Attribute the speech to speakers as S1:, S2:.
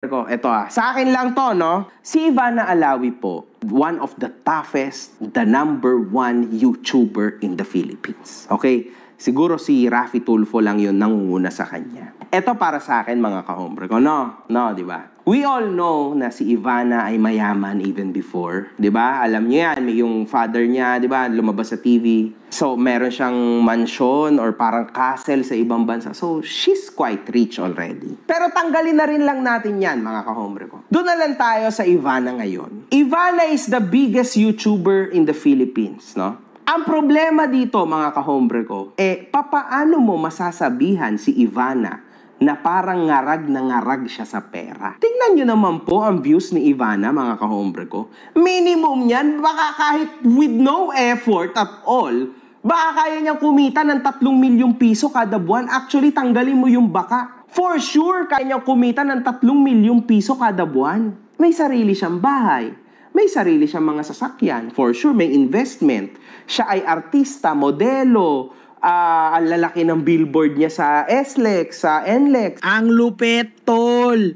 S1: Sa akin lang to, no? Si Ivana Alawi po, one of the toughest, the #1 YouTuber in the Philippines. Okay? Siguro si Raffy Tulfo lang yun nangunguna sa kanya. Ito para sa akin, mga kahombre ko. No, di ba? We all know na si Ivana ay mayaman even before. Di ba? Alam niyo yan, yung father niya, di ba, lumabas sa TV. So, meron siyang mansion or parang castle sa ibang bansa. So, she's quite rich already. Pero tanggalin na rin lang natin yan, mga kahombre ko. Doon na lang tayo sa Ivana ngayon. Ivana is the biggest YouTuber in the Philippines, no? Ang problema dito, mga kahombre ko, papaano mo masasabihan si Ivana na parang ngarag na ngarag siya sa pera? Tingnan nyo naman po ang views ni Ivana, mga kahombre ko. Minimum yan, baka kahit with no effort at all, baka kaya niyang kumita ng 3 milyong piso kada buwan. Actually, tanggalin mo yung baka. For sure, kaya niyang kumita ng 3 milyong piso kada buwan. May sarili siyang bahay. May sarili siyang mga sasakyan. For sure, may investment. Siya ay artista, modelo, ang lalaki ng billboard niya sa SLEX, sa NLEX.
S2: Ang lupet, tol!